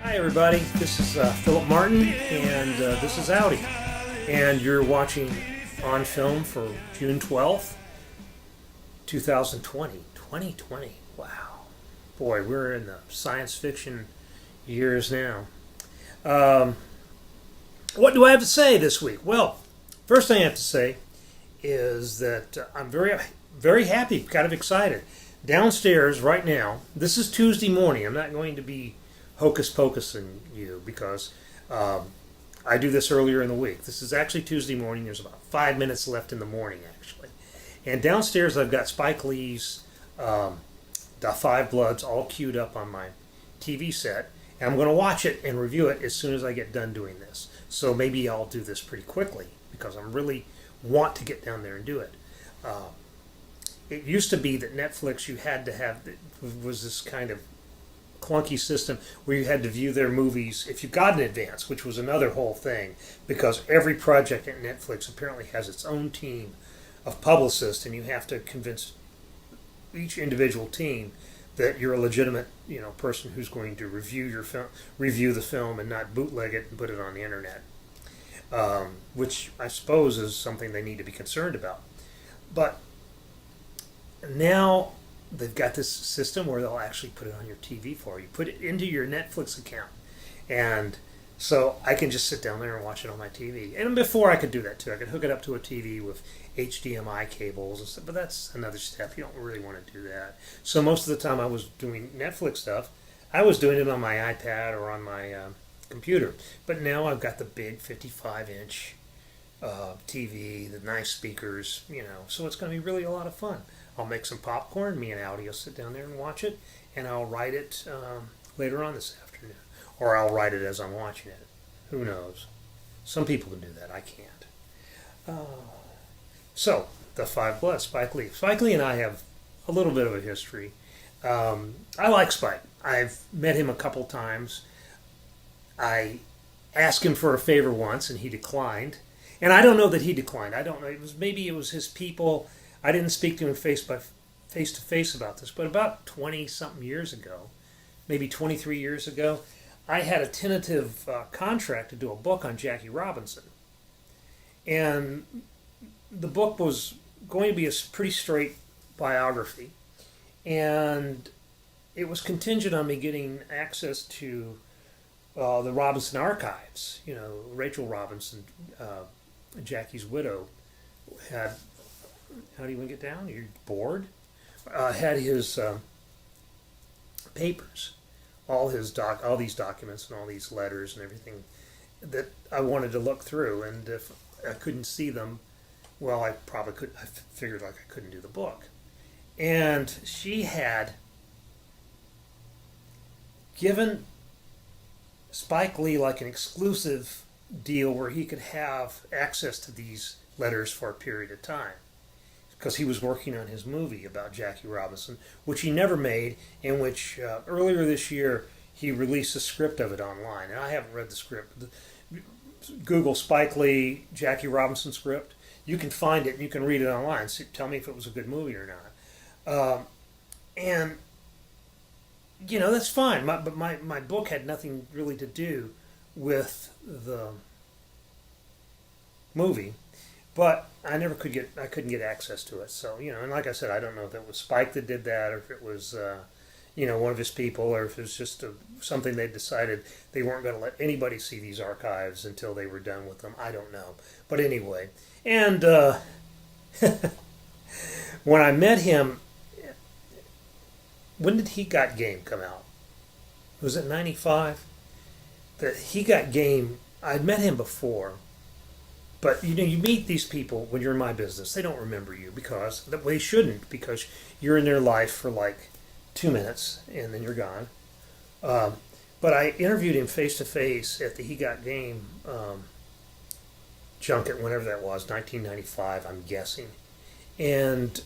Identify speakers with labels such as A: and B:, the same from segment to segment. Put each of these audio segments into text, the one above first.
A: Hi, everybody. This is Philip Martin, and this is Audi. And you're watching OnFilm for June 12th, 2020. 2020. Wow. Boy, we're in the science fiction years now. Um, what do I have to say this week? Well, first thing I have to say is that I'm very happy, kind of excited. Downstairs right now, this is Tuesday morning. I'm not going to be hocus pocusing you because I do this earlier in the week. This is actually Tuesday morning. There's about 5 minutes left in the morning, actually. And downstairs, I've got Spike Lee's The Five Bloods all queued up on my TV set. And I'm going to watch it and review it as soon as I get done doing this. So maybe I'll do this pretty quickly because I really want to get down there and do it. It used to be that Netflix, you had to have, was this kind of clunky system where you had to view their movies if you got in advance, which was another whole thing because every project at Netflix apparently has its own team of publicists, and you have to convince each individual team that you're a legitimate, person who's going to review the film, and not bootleg it and put it on the internet, which I suppose is something they need to be concerned about. But now they've got this system where they'll actually put it on your TV for you. Put it into your Netflix account. And so I can just sit down there and watch it on my TV. And before I could do that too. I could hook it up to a TV with HDMI cables and stuff, but that's another step. You don't really want to do that. So most of the time I was doing Netflix stuff, I was doing it on my iPad or on my computer. But now I've got the big 55-inch TV, the nice speakers, so it's going to be really a lot of fun. I'll make some popcorn. Me and Audi will sit down there and watch it, and I'll write it later on this afternoon. Or I'll write it as I'm watching it. Who knows? Some people can do that. I can't. So, The Five Bloods, Spike Lee. Spike Lee and I have a little bit of a history. I like Spike. I've met him a couple times. I asked him for a favor once, and he declined. And I don't know that he declined. I don't know. Maybe it was his people. I didn't speak to him face to face about this, but about 20-something years ago, maybe 23 years ago, I had a tentative contract to do a book on Jackie Robinson. And the book was going to be a pretty straight biography. And it was contingent on me getting access to the Robinson archives. Rachel Robinson, Jackie's widow, had... How do you want to get down? You're bored? Had his papers, all these documents and all these letters and everything that I wanted to look through. And if I couldn't see them, well, I probably could. I figured like I couldn't do the book. And she had given Spike Lee like an exclusive deal where he could have access to these letters for a period of time, because he was working on his movie about Jackie Robinson, which he never made, in which earlier this year he released a script of it online. And I haven't read the script. Google Spike Lee, Jackie Robinson script. You can find it and you can read it online. So tell me if it was a good movie or not. And, that's fine. But my book had nothing really to do with the movie. But I couldn't get access to it. So, and like I said, I don't know if it was Spike that did that, or if it was, one of his people, or if it was just something they decided they weren't going to let anybody see these archives until they were done with them. I don't know. But anyway, and when I met him, when did He Got Game come out? Was it 95? That He Got Game, I'd met him before. But, you meet these people when you're in my business. They don't remember you because they shouldn't, because you're in their life for like 2 minutes and then you're gone. But I interviewed him face to face at the He Got Game junket, whenever that was, 1995, I'm guessing. And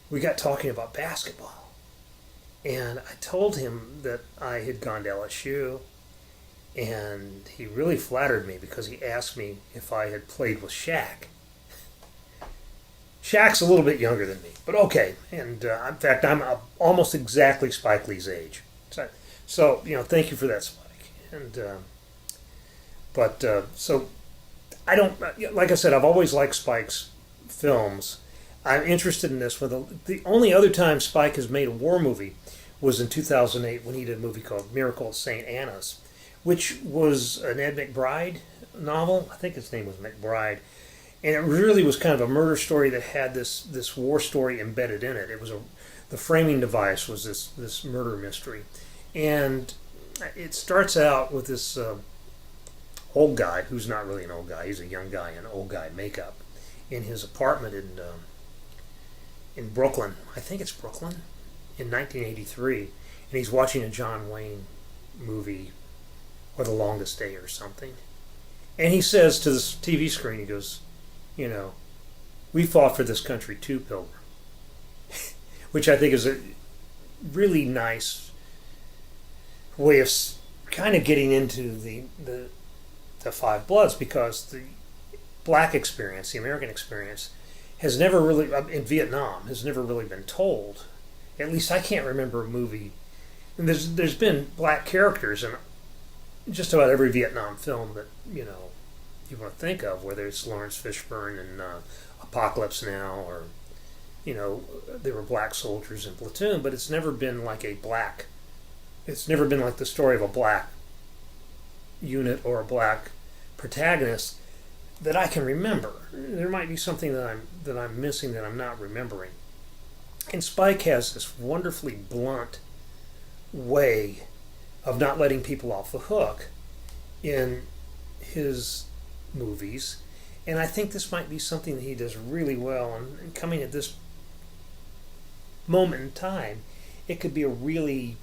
A: we got talking about basketball. And I told him that I had gone to LSU. And he really flattered me because he asked me if I had played with Shaq. Shaq's a little bit younger than me, but okay. And in fact, I'm almost exactly Spike Lee's age. So thank you for that, Spike. And so I don't like I said, I've always liked Spike's films. I'm interested in this one. The only other time Spike has made a war movie was in 2008 when he did a movie called Miracle at St. Anna's, which was an Ed McBride novel. I think his name was McBride, and it really was kind of a murder story that had this war story embedded in it. It was the framing device was this murder mystery, and it starts out with this old guy who's not really an old guy. He's a young guy in old guy makeup in his apartment in Brooklyn. I think it's Brooklyn in 1983, and he's watching a John Wayne movie or The Longest Day or something. And he says to this TV screen, he goes, we fought for this country too, Pilgrim. Which I think is a really nice way of kind of getting into the Five Bloods, because the black experience, the American experience, has never really, in Vietnam, has never really been told. At least I can't remember a movie. And there's been black characters in just about every Vietnam film that you want to think of, whether it's Lawrence Fishburne in Apocalypse Now, or there were black soldiers in Platoon, but it's never been like it's never been like the story of a black unit or a black protagonist that I can remember. There might be something that I'm missing, that I'm not remembering. And Spike has this wonderfully blunt way of not letting people off the hook in his movies, and I think this might be something that he does really well. And coming at this moment in time, it could be a really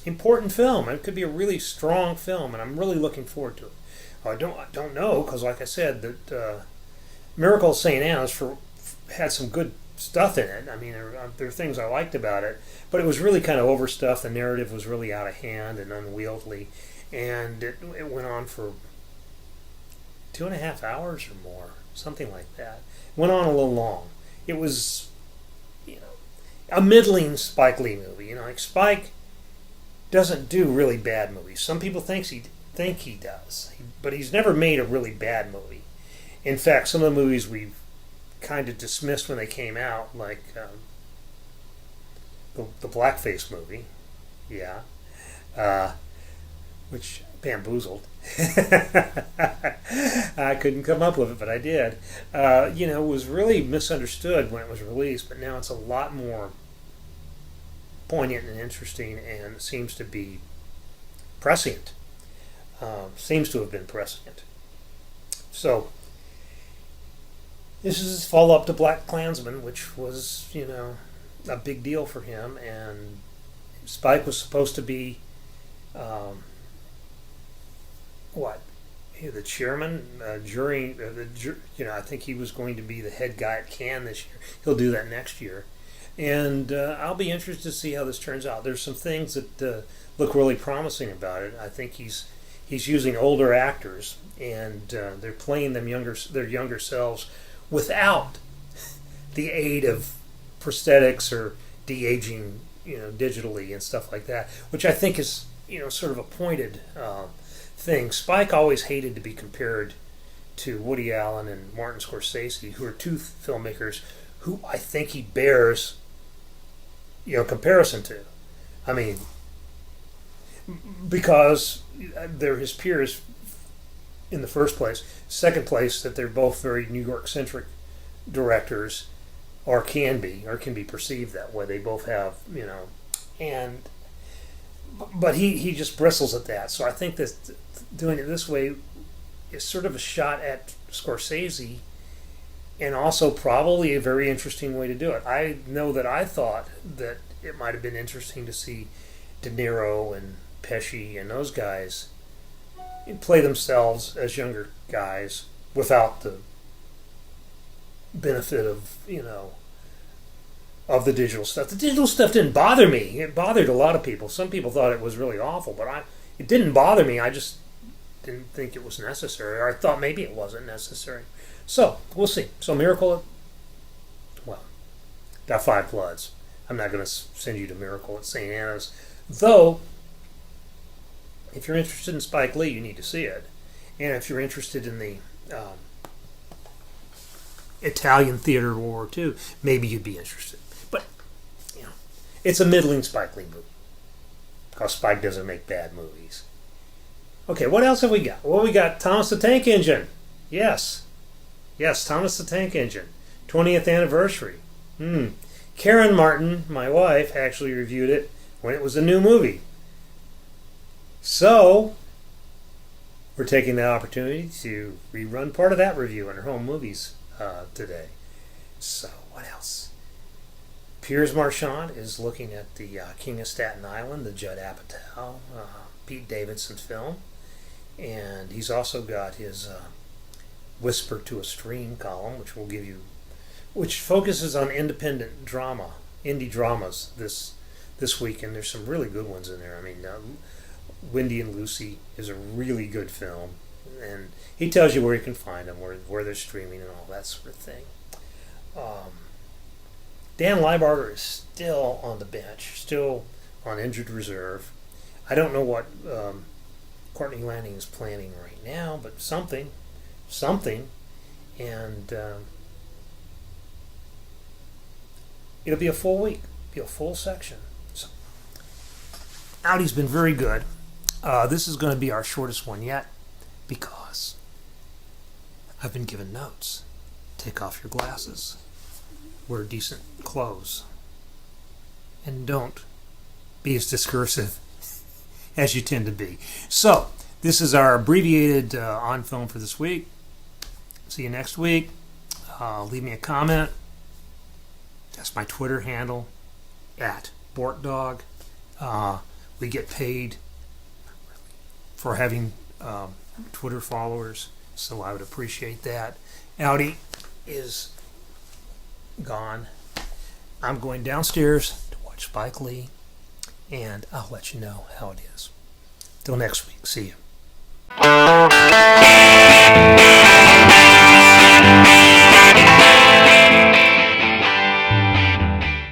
A: important film. It could be a really strong film, and I'm really looking forward to it. I don't know, because like I said, that Miracle at St. Anna's had some good stuff in it. I mean, there are things I liked about it, but it was really kind of overstuffed. The narrative was really out of hand and unwieldy, and it went on for 2.5 hours or more, something like that. It went on a little long. It was, a middling Spike Lee movie. Like Spike doesn't do really bad movies. Some people think he does, but he's never made a really bad movie. In fact, some of the movies we've kind of dismissed when they came out, like the Blackface movie, which Bamboozled. I couldn't come up with it, but I did. It was really misunderstood when it was released, but now it's a lot more poignant and interesting, and seems to be prescient. Seems to have been prescient. So this is his follow-up to Black Klansman, which was, a big deal for him, and Spike was supposed to be the chairman, jury. I think he was going to be the head guy at Cannes this year. He'll do that next year, and I'll be interested to see how this turns out. There's some things that look really promising about it. I think he's using older actors, and they're playing their younger selves without the aid of prosthetics or de-aging, digitally and stuff like that, which I think is sort of a pointed thing. Spike always hated to be compared to Woody Allen and Martin Scorsese, who are two filmmakers who I think he bears comparison to. I mean, because they're his peers in the first place. Second place, that they're both very New York centric directors, or can be perceived that way. They both have, but he just bristles at that. So I think that doing it this way is sort of a shot at Scorsese, and also probably a very interesting way to do it. I know that I thought that it might have been interesting to see De Niro and Pesci and those guys play themselves as younger guys without the benefit of of the digital stuff. The digital stuff didn't bother me. It bothered a lot of people. Some people thought it was really awful, but it didn't bother me. I just didn't think it was necessary, or I thought maybe it wasn't necessary. So we'll see. So Miracle, got Five Bloods. I'm not going to send you to Miracle at St. Anna's, though If you're interested in Spike Lee, you need to see it. And if you're interested in the Italian theater of World War II, maybe you'd be interested. But, you know, it's a middling Spike Lee movie. Because Spike doesn't make bad movies. Okay, what else have we got? Well, we got Thomas the Tank Engine. Yes. Yes, Thomas the Tank Engine. 20th anniversary. Karen Martin, my wife, actually reviewed it when it was a new movie. So, we're taking the opportunity to rerun part of that review on our home movies today. So, what else? Piers Marchand is looking at the King of Staten Island, the Judd Apatow, Pete Davidson film. And he's also got his Whisper to a Stream column, which focuses on independent drama, indie dramas this week, and there's some really good ones in there. I mean, Wendy and Lucy is a really good film, and he tells you where you can find them, where they're streaming and all that sort of thing. Dan Liebarger is still on the bench, still on injured reserve. I don't know what Courtney Lanning is planning right now, but something, and it'll be a full week, be a full section. So, Audi's been very good. This is going to be our shortest one yet because I've been given notes. Take off your glasses, wear decent clothes, and don't be as discursive as you tend to be. So, this is our abbreviated OnFilm for this week. See you next week. Leave me a comment. That's my Twitter handle, @BortDog. We get paid for having Twitter followers, so I would appreciate that. Audi is gone. I'm going downstairs to watch Spike Lee, and I'll let you know how it is. Till next week. See you.